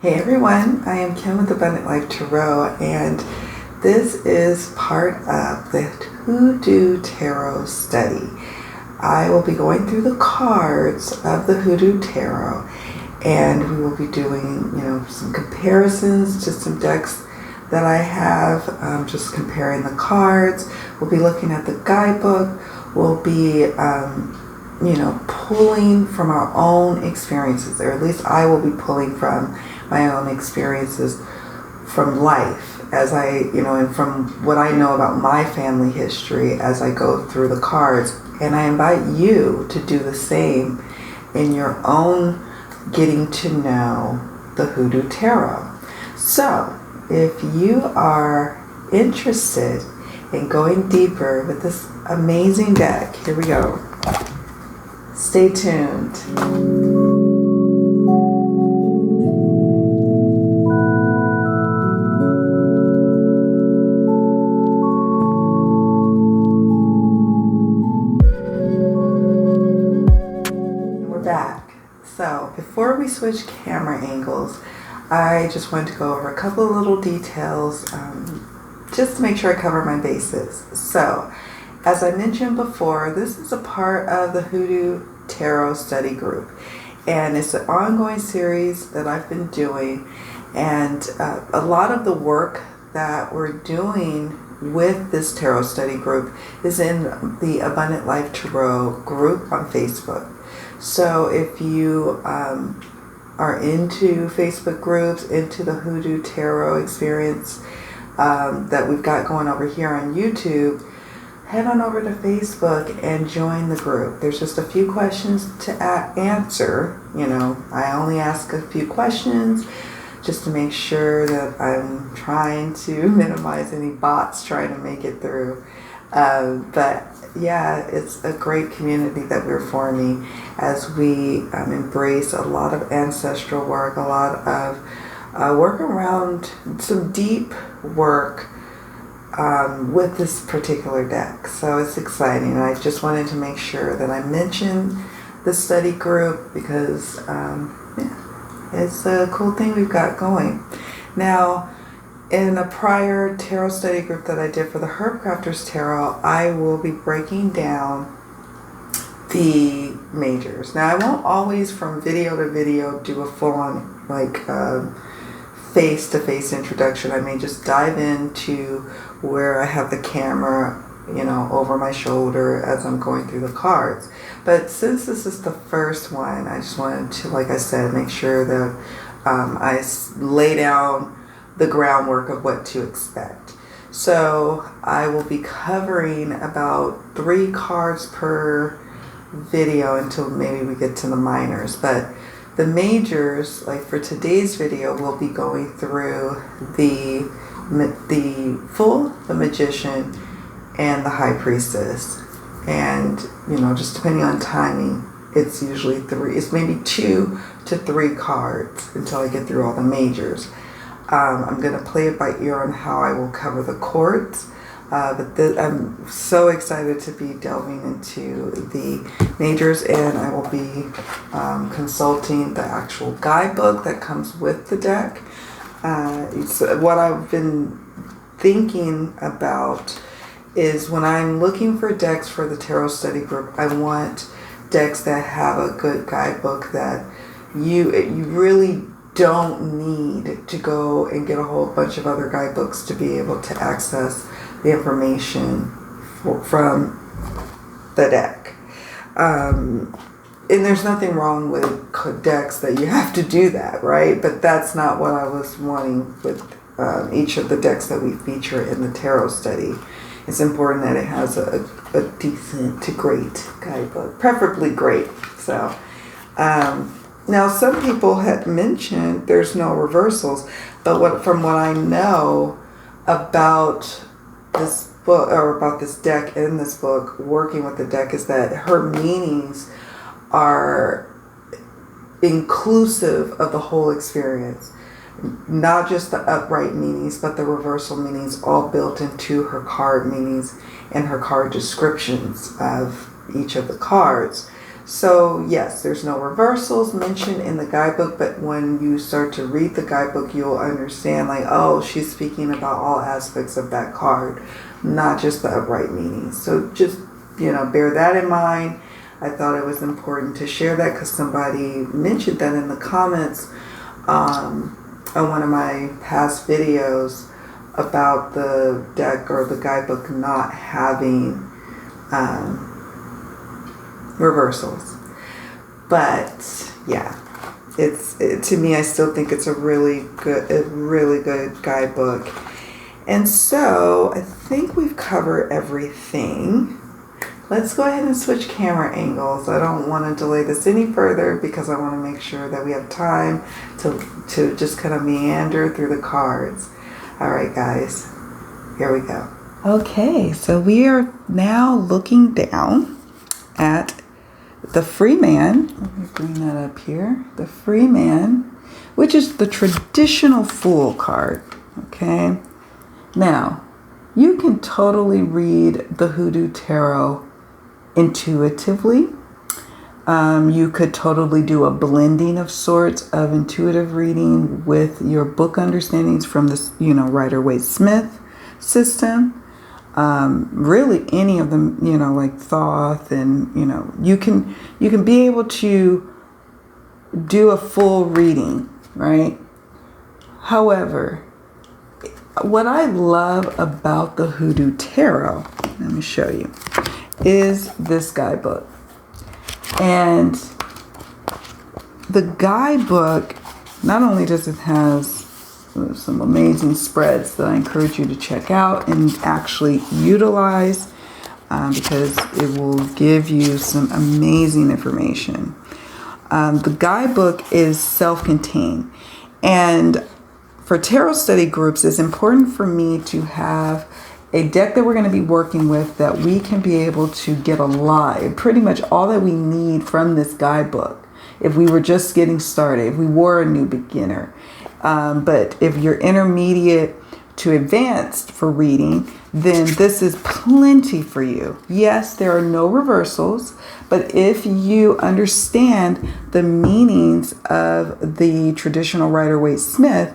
Hey everyone, I am Kim with Abundant Life Tarot, and this is part of the Hoodoo Tarot study. I will be going through the cards of the Hoodoo Tarot, and we will be doing, some comparisons to some decks that I have, just comparing the cards. We'll be looking at the guidebook. We'll be pulling from our own experiences, or at least I will be pulling from my own experiences from life as I, and from what I know about my family history as I go through the cards. And I invite you to do the same in your own getting to know the Hoodoo Tarot. So if you are interested in going deeper with this amazing deck, here we go. Stay tuned. We're back. So before we switch camera angles, I just wanted to go over a couple of little details just to make sure I cover my bases. So as I mentioned before, this is a part of the Hoodoo Tarot study group, and it's an ongoing series that I've been doing, and a lot of the work that we're doing with this tarot study group is in the Abundant Life Tarot group on Facebook. So if you are into Facebook groups, into the Hoodoo Tarot experience that we've got going over here on YouTube, head on over to Facebook and join the group. There's just a few questions to answer. I only ask a few questions just to make sure that I'm trying to minimize any bots trying to make it through. But yeah, it's a great community that we're forming as we embrace a lot of ancestral work, a lot of work around some deep work with this particular deck. So it's exciting. I just wanted to make sure that I mentioned the study group because it's a cool thing we've got going. Now, in a prior tarot study group that I did for the Herb Crafters Tarot, I will be breaking down the majors. Now, I won't always from video to video do a full-on face-to-face introduction. I may just dive into where I have the camera, over my shoulder as I'm going through the cards. But since this is the first one, I just wanted to, like I said, make sure that I lay down the groundwork of what to expect. So I will be covering about 3 cards per video until maybe we get to the minors. But the majors, like for today's video, we'll be going through the Fool, the Magician, and the High Priestess. And, just depending on timing, it's usually 3. It's maybe 2 to 3 cards until I get through all the majors. I'm going to play it by ear on how I will cover the courts. But I'm so excited to be delving into the majors, and I will be consulting the actual guidebook that comes with the deck. What I've been thinking about is when I'm looking for decks for the tarot study group, I want decks that have a good guidebook that you really don't need to go and get a whole bunch of other guidebooks to be able to access the information from the deck. And there's nothing wrong with decks that you have to do that, right? But that's not what I was wanting with each of the decks that we feature in the tarot study. It's important that it has a decent to great guidebook, preferably great. So, now some people had mentioned there's no reversals, but from what I know about this book, or about this deck in this book, working with the deck, is that her meanings are inclusive of the whole experience. Not just the upright meanings, but the reversal meanings, all built into her card meanings and her card descriptions of each of the cards. So yes, there's no reversals mentioned in the guidebook, but when you start to read the guidebook, you'll understand like, oh, she's speaking about all aspects of that card, not just the upright meaning. So just, bear that in mind. I thought it was important to share that because somebody mentioned that in the comments on one of my past videos about the deck or the guidebook not having reversals. But yeah, to me, I still think it's a really good guidebook. And so I think we've covered everything. Let's go ahead and switch camera angles. I don't want to delay this any further because I want to make sure that we have time to just kind of meander through the cards. All right, guys, here we go. Okay, so we are now looking down at the Free Man. Let me bring that up here. The Free Man, which is the traditional Fool card. Okay, now you can totally read the Hoodoo Tarot intuitively. You could totally do a blending of sorts of intuitive reading with your book understandings from this, Rider-Waite-Smith system. Really any of them, like Thoth, and you can be able to do a full reading, right? However, what I love about the Hoodoo Tarot, let me show you, is this guidebook. And the guidebook, not only does it have some amazing spreads that I encourage you to check out and actually utilize because it will give you some amazing information. The guidebook is self-contained, and for tarot study groups, it's important for me to have a deck that we're going to be working with that we can be able to get alive. Pretty much all that we need from this guidebook if we were just getting started, if we were a new beginner. But if you're intermediate to advanced for reading, then this is plenty for you. Yes, there are no reversals, but if you understand the meanings of the traditional Rider-Waite-Smith,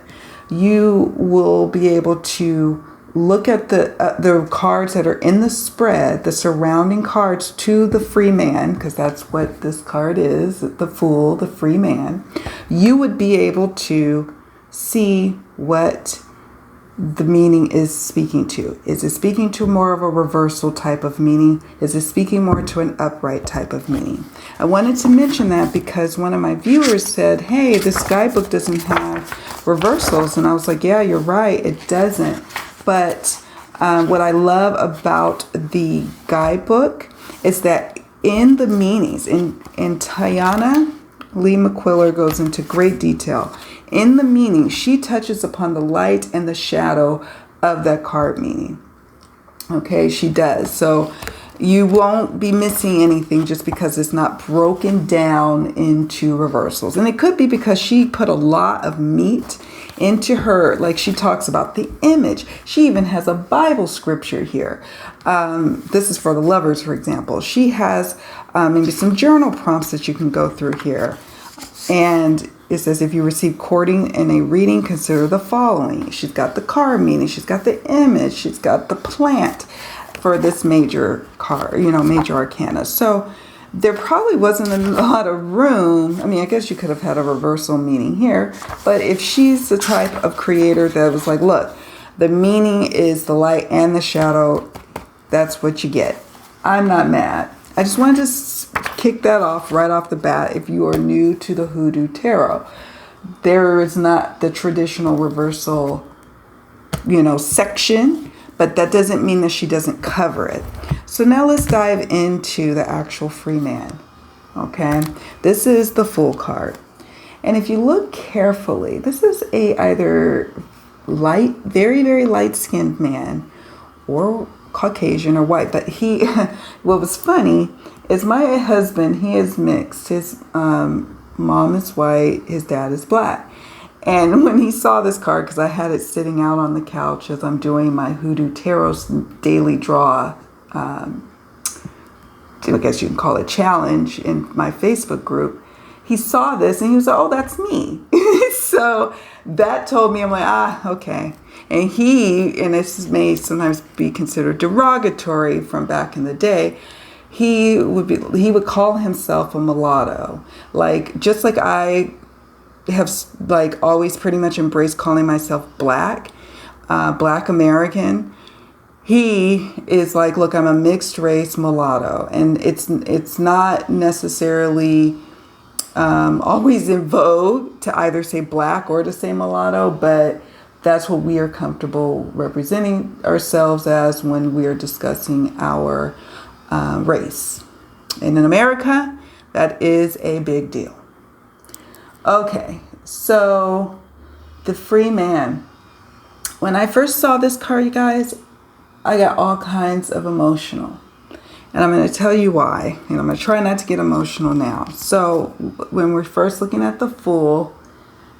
you will be able to look at the cards that are in the spread, the surrounding cards to the Free Man, because that's what this card is, the Fool, the Free Man. You would be able to see what the meaning is speaking to. Is it speaking to more of a reversal type of meaning? Is it speaking more to an upright type of meaning? I wanted to mention that because one of my viewers said, hey, this guidebook doesn't have reversals. And I was like, yeah, you're right, it doesn't. But what I love about the guidebook is that in the meanings, and Tiana Lee McQuiller goes into great detail. In the meaning, she touches upon the light and the shadow of that card meaning. Okay, she does. So you won't be missing anything just because it's not broken down into reversals. And it could be because she put a lot of meat into her, like she talks about the image. She even has a Bible scripture here. This is for the lovers, for example. She has maybe some journal prompts that you can go through here. And it says, if you receive courting in a reading, consider the following. She's got the card meaning. She's got the image. She's got the plant for this major card, major arcana. So there probably wasn't a lot of room. I mean, I guess you could have had a reversal meaning here. But if she's the type of creator that was like, look, the meaning is the light and the shadow, that's what you get. I'm not mad. I just wanted to kick that off right off the bat. If you are new to the Hoodoo Tarot, there is not the traditional reversal, section, but that doesn't mean that she doesn't cover it. So now let's dive into the actual Free Man. Okay, this is the Fool card. And if you look carefully, this is a either light, very, very light-skinned man or Caucasian or white. But what was funny is my husband, he is mixed. His mom is white, his dad is black. And when he saw this card, because I had it sitting out on the couch as I'm doing my Hoodoo Tarot daily draw I guess you can call it challenge in my Facebook group. He saw this and he was like, oh, that's me. So that told me, I'm like, okay. And this may sometimes be considered derogatory from back in the day. He would call himself a mulatto. Like, just like I have like always pretty much embraced calling myself black American. He is like, look, I'm a mixed race mulatto, and it's not necessarily always in vogue to either say black or to say mulatto, but that's what we are comfortable representing ourselves as when we are discussing our race. And in America, that is a big deal. Okay, so the free man. When I first saw this card, you guys, I got all kinds of emotional. And I'm going to tell you why. And I'm going to try not to get emotional now. So when we're first looking at the Fool,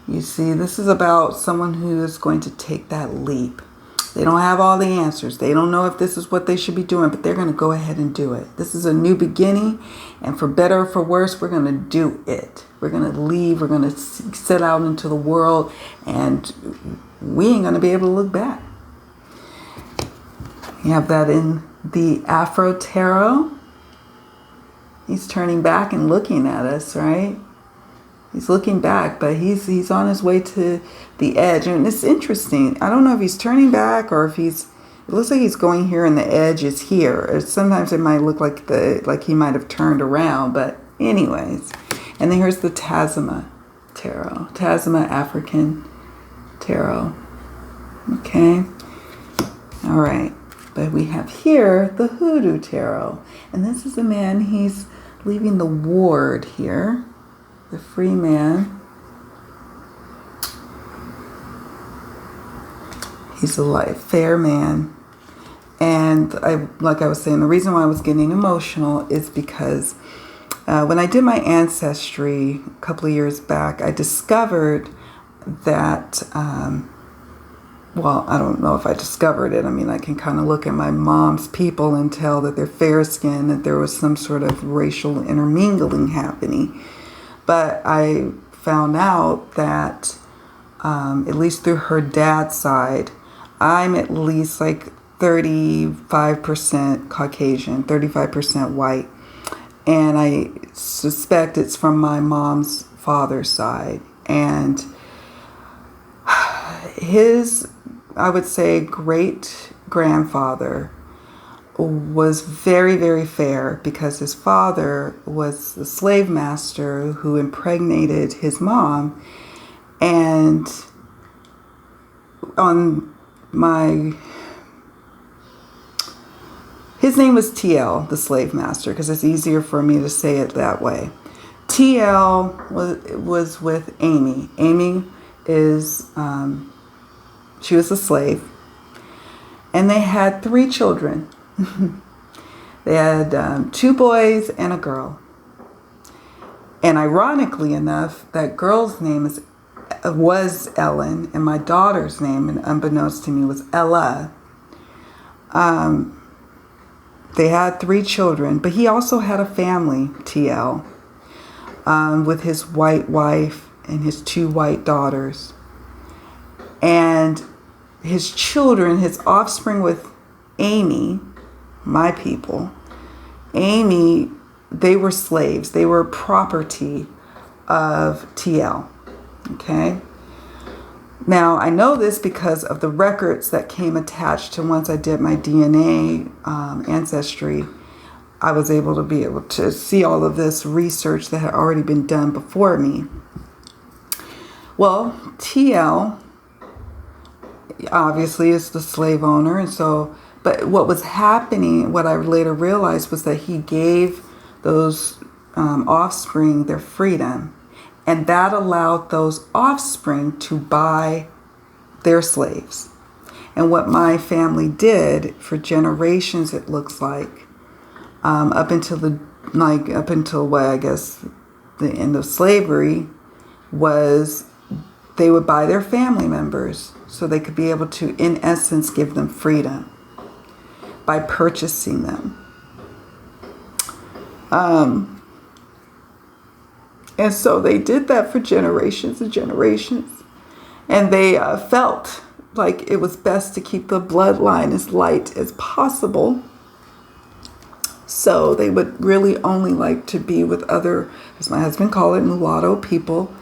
you see this is about someone who is going to take that leap. They don't have all the answers. They don't know if this is what they should be doing, but they're going to go ahead and do it. This is a new beginning, and for better or for worse, we're going to do it. We're going to leave. We're going to set out into the world, and we ain't going to be able to look back. You have that in the Afro Tarot. He's turning back and looking at us, right? He's looking back, but he's on his way to the edge. And it's interesting. I don't know if he's turning back or if it looks like he's going here and the edge is here. Sometimes it might look like he might have turned around, but anyways. And then here's the Tazama Tarot. Tazama African Tarot. Okay. All right. But we have here the Hoodoo Tarot. And this is a man, he's leaving the ward here. The free man. He's a fair man. And like I was saying, the reason why I was getting emotional is because when I did my ancestry a couple of years back, I discovered that, well, I don't know if I discovered it. I mean, I can kind of look at my mom's people and tell that they're fair-skinned, that there was some sort of racial intermingling happening. But I found out that, at least through her dad's side, I'm at least like 35% Caucasian, 35% white. And I suspect it's from my mom's father's side. And his, I would say, great-grandfather was very, very fair because his father was the slave master who impregnated his mom. And his name was TL, the slave master, because it's easier for me to say it that way. TL was with Amy. Amy is, she was a slave. And they had 3 children. They had 2 boys and a girl. And ironically enough, that girl's name was Ellen, and my daughter's name, and unbeknownst to me, was Ella. They had 3 children, but he also had a family, TL, with his white wife and his 2 white daughters. And his children, his offspring with Amy, my people, Amy, they were slaves. They were property of TL. Okay. Now, I know this because of the records that came attached to once I did my DNA ancestry. I was able to see all of this research that had already been done before me. Well, TL obviously is the slave owner, and so, but what was happening, what I later realized, was that he gave those offspring their freedom. And that allowed those offspring to buy their slaves. And what my family did for generations, it looks like, up until what I guess the end of slavery, was they would buy their family members so they could be able to, in essence, give them freedom by purchasing them. And so they did that for generations and generations. And they felt like it was best to keep the bloodline as light as possible. So they would really only like to be with other, as my husband called it, mulatto people.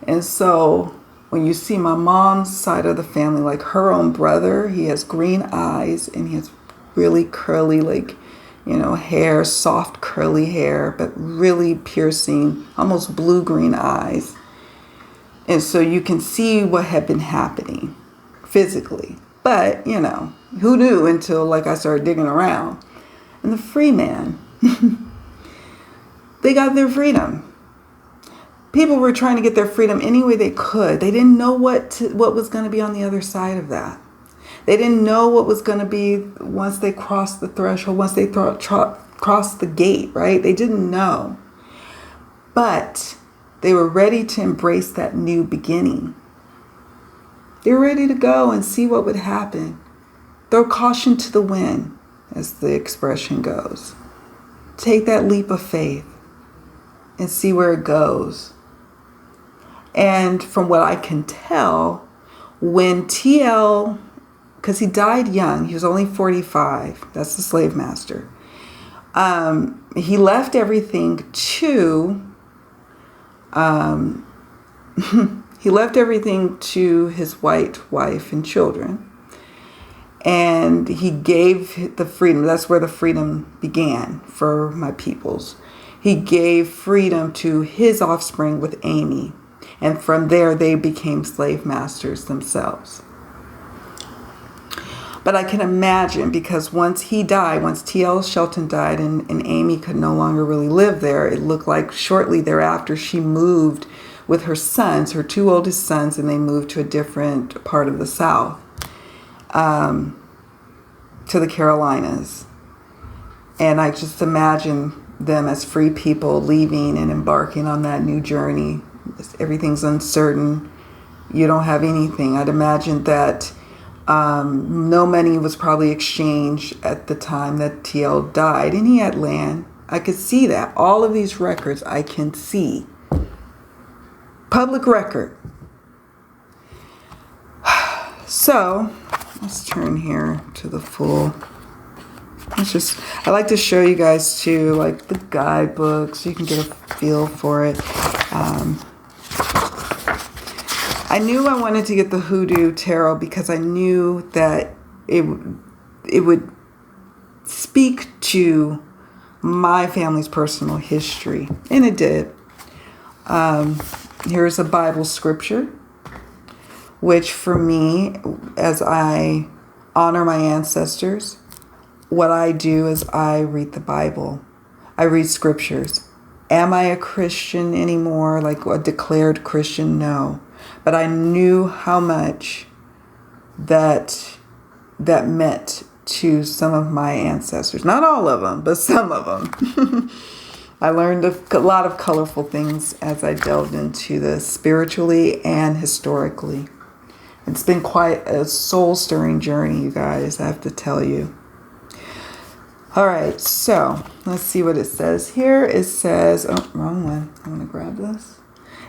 And so when you see my mom's side of the family, like her own brother, he has green eyes and he has really curly, like, you know, hair, soft curly hair, but really piercing, almost blue-green eyes. And so you can see what had been happening physically. But, you know, who knew until, like, I started digging around. And the free man, they got their freedom. People were trying to get their freedom any way they could. They didn't know what was going to be on the other side of that. They didn't know what was going to be once they crossed the threshold, once they crossed the gate, right? They didn't know. But they were ready to embrace that new beginning. They were ready to go and see what would happen. Throw caution to the wind, as the expression goes. Take that leap of faith and see where it goes. And from what I can tell, when TL, because he died young, he was only 45, that's the slave master. He left everything to, he left everything to his white wife and children. And he gave the freedom. That's where the freedom began for my peoples. He gave freedom to his offspring with Amy. And from there, they became slave masters themselves. But I can imagine, because once he died, once T.L. Shelton died and Amy could no longer really live there, it looked like shortly thereafter she moved with her sons, her two oldest sons, and they moved to a different part of the South. To the Carolinas. And I just imagine them as free people leaving and embarking on that new journey. Everything's uncertain. You don't have anything. I'd imagine that no money was probably exchanged at the time that TL died, and he had land. I could see that. All of these records I can see. Public record. So, let's turn here to the full. I like to show you guys too, like the guidebook, so you can get a feel for it. I knew I wanted to get the Hoodoo Tarot because I knew that it would speak to my family's personal history, and it did. Here's a Bible scripture, which for me, as I honor my ancestors, what I do is I read the Bible. I read scriptures. Am I a Christian anymore, like a declared Christian? No. But I knew how much that meant to some of my ancestors. Not all of them, but some of them. I learned a lot of colorful things as I delved into this spiritually and historically. It's been quite a soul-stirring journey, you guys, I have to tell you. All right, so let's see what it says here. It says, oh, wrong one. I'm going to grab this.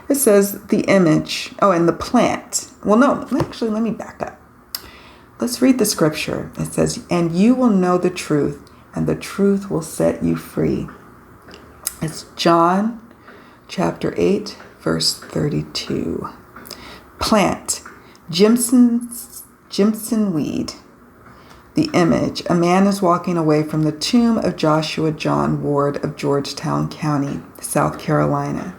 It says the image, and the plant. Well, no, actually, let me back up. Let's read the scripture. It says, and you will know the truth, and the truth will set you free. It's John chapter 8, verse 32. Plant. Jimson weed. The image. A man is walking away from the tomb of Joshua John Ward of Georgetown County, South Carolina.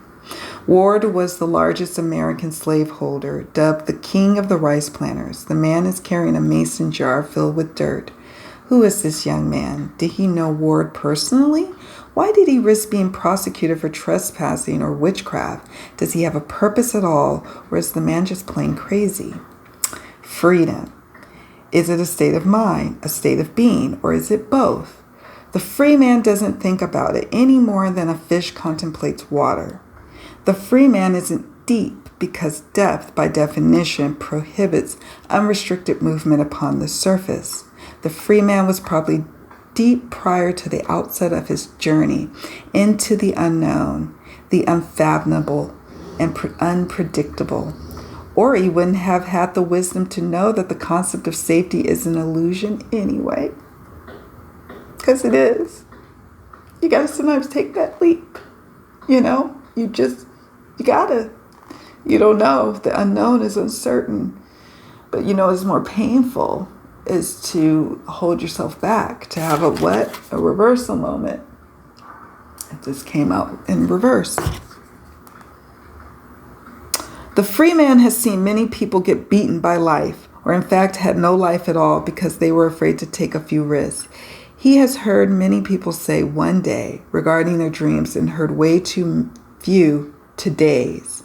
Ward was the largest American slaveholder, dubbed the King of the Rice Planters. The man is carrying a mason jar filled with dirt. Who is this young man? Did he know Ward personally? Why did he risk being prosecuted for trespassing or witchcraft? Does he have a purpose at all, or is the man just plain crazy? Freedom. Is it a state of mind, a state of being, or is it both? The free man doesn't think about it any more than a fish contemplates water. The free man isn't deep because depth, by definition, prohibits unrestricted movement upon the surface. The free man was probably deep prior to the outset of his journey into the unknown, the unfathomable, and unpredictable. Or he wouldn't have had the wisdom to know that the concept of safety is an illusion anyway. Because it is. You gotta sometimes take that leap. You know, you gotta. You don't know. The unknown is uncertain. But you know, it's more painful is to hold yourself back, to have a reversal moment. It just came out in reverse. The free man has seen many people get beaten by life, or in fact had no life at all because they were afraid to take a few risks. He has heard many people say one day regarding their dreams and heard way too few todays.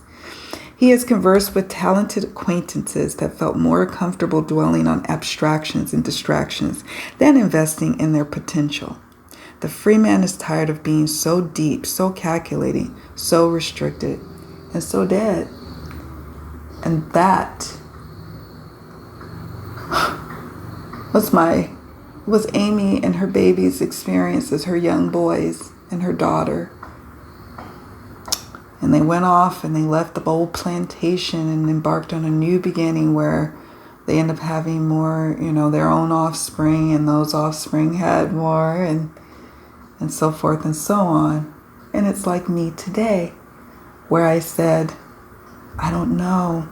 He has conversed with talented acquaintances that felt more comfortable dwelling on abstractions and distractions than investing in their potential. The free man is tired of being so deep, so calculating, so restricted, and so dead. And that was Amy and her baby's experiences, her young boys and her daughter. And they went off and they left the old plantation and embarked on a new beginning where they end up having more, their own offspring, and those offspring had more, and so forth and so on. And it's like me today, where I said, I don't know,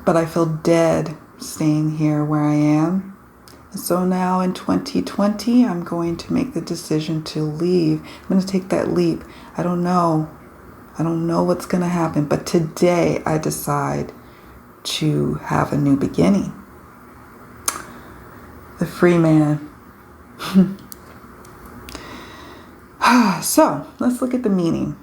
but I feel dead staying here where I am. And so now in 2020, I'm going to make the decision to leave. I'm going to take that leap. I don't know what's going to happen, but today I decide to have a new beginning. The free man. So let's look at the meaning.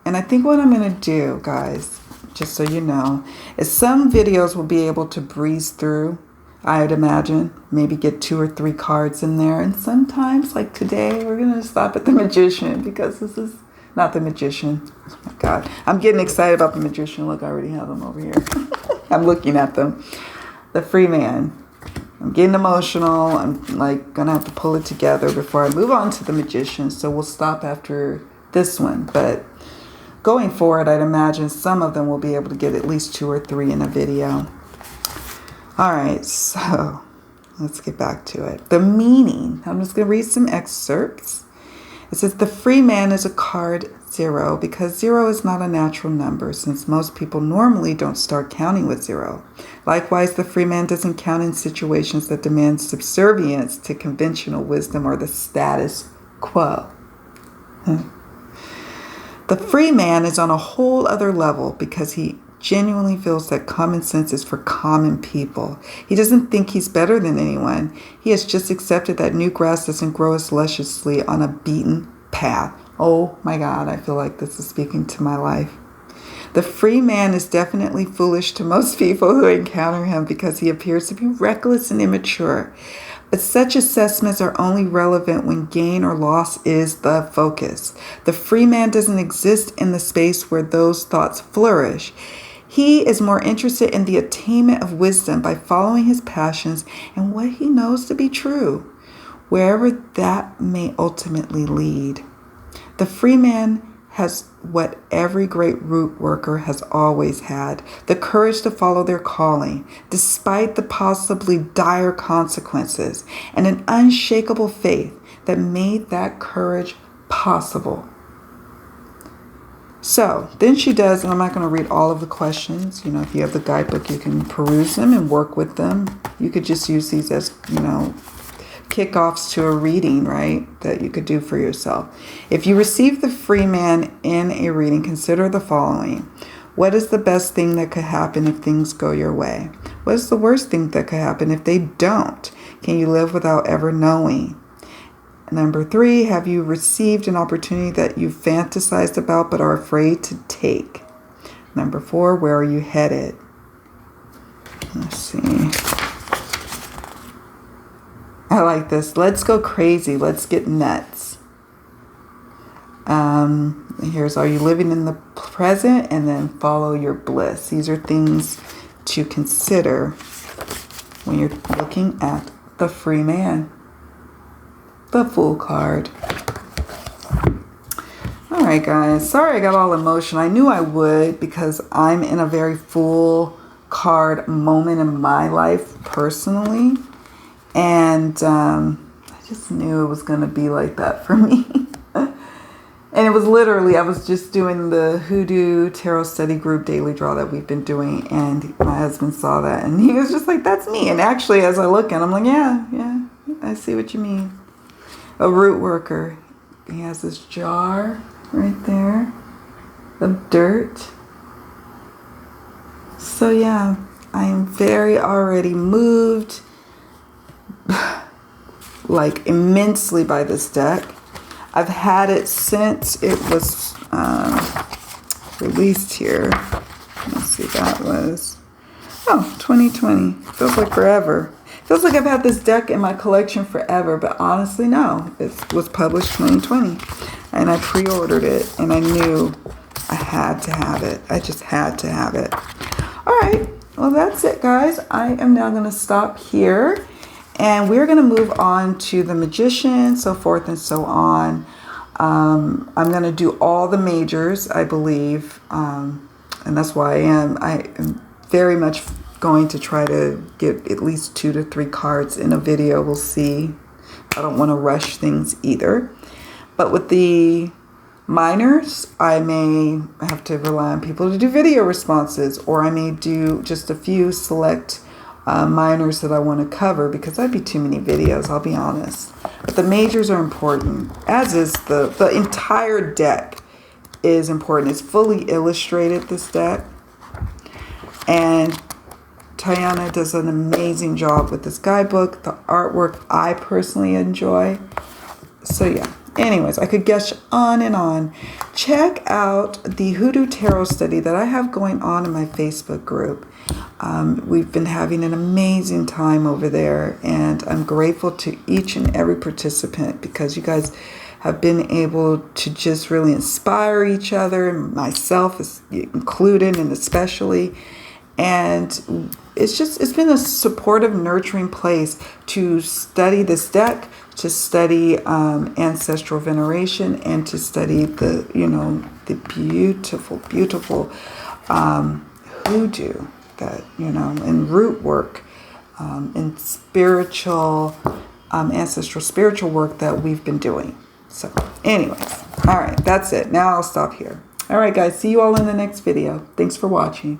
And I think what I'm going to do, guys, just so you know, is some videos will be able to breeze through, I would imagine, maybe get 2 or 3 cards in there. And sometimes, like today, we're going to stop at the Magician because this is not the Magician. Oh my God. I'm getting excited about the Magician. Look, I already have them over here. I'm looking at them. The free man. I'm getting emotional. I'm like going to have to pull it together before I move on to the Magician. So we'll stop after this one. But going forward, I'd imagine some of them will be able to get at least 2 or 3 in a video. All right, so let's get back to it. The meaning. I'm just going to read some excerpts. It says the free man is a card 0 because 0 is not a natural number since most people normally don't start counting with 0. Likewise, the free man doesn't count in situations that demand subservience to conventional wisdom or the status quo. The free man is on a whole other level because he genuinely feels that common sense is for common people. He doesn't think he's better than anyone. He has just accepted that new grass doesn't grow as lusciously on a beaten path. Oh my God, I feel like this is speaking to my life. The free man is definitely foolish to most people who encounter him because he appears to be reckless and immature. But such assessments are only relevant when gain or loss is the focus. The free man doesn't exist in the space where those thoughts flourish. He is more interested in the attainment of wisdom by following his passions and what he knows to be true, wherever that may ultimately lead. The free man has what every great root worker has always had, the courage to follow their calling, despite the possibly dire consequences, and an unshakable faith that made that courage possible. So then she does, and I'm not going to read all of the questions. If you have the guidebook, you can peruse them and work with them. You could just use these as, kickoffs to a reading, right? That you could do for yourself. If you receive the free man in a reading, consider the following. What is the best thing that could happen if things go your way? What is the worst thing that could happen if they don't? Can you live without ever knowing? Number 3, have you received an opportunity that you fantasized about but are afraid to take? Number 4, where are you headed? Let's see. I like this. Let's go crazy. Let's get nuts. Here's, are you living in the present? And then follow your bliss. These are things to consider when you're looking at the free man. the Fool card. All right, guys. Sorry I got all emotional. I knew I would because I'm in a very Fool card moment in my life personally. And I just knew it was going to be like that for me. And it was literally, I was just doing the Hoodoo Tarot Study Group daily draw that we've been doing. And my husband saw that and he was just like, that's me. And actually, as I look at him, I'm like, yeah, I see what you mean. A root worker. He has this jar right there of dirt. So yeah, I am very already moved, like immensely by this deck. I've had it since it was released here. Let's see, that was, 2020. Feels like forever. Feels like I've had this deck in my collection forever, but honestly, no. It was published 2020, and I pre-ordered it, and I knew I had to have it. I just had to have it. All right, well, that's it, guys. I am now going to stop here. And we're going to move on to the Magician, so forth and so on. I'm going to do all the majors, I believe. And that's why I am very much going to try to get at least 2 to 3 cards in a video. We'll see. I don't want to rush things either. But with the minors, I may have to rely on people to do video responses. Or I may do just a few select minors that I want to cover because that'd be too many videos, I'll be honest. But the majors are important, as is the entire deck is important. It's fully illustrated, this deck. And Tayana does an amazing job with this guidebook. The artwork I personally enjoy. So yeah. Anyways, I could gush on and on. Check out the Hoodoo Tarot study that I have going on in my Facebook group. We've been having an amazing time over there, and I'm grateful to each and every participant because you guys have been able to just really inspire each other, myself is included and especially. And it's been a supportive, nurturing place to study this deck, to study ancestral veneration, and to study the beautiful hoodoo that, and root work, and spiritual, ancestral spiritual work that we've been doing. So anyways, all right, that's it. Now I'll stop here. All right, guys, see you all in the next video. Thanks for watching.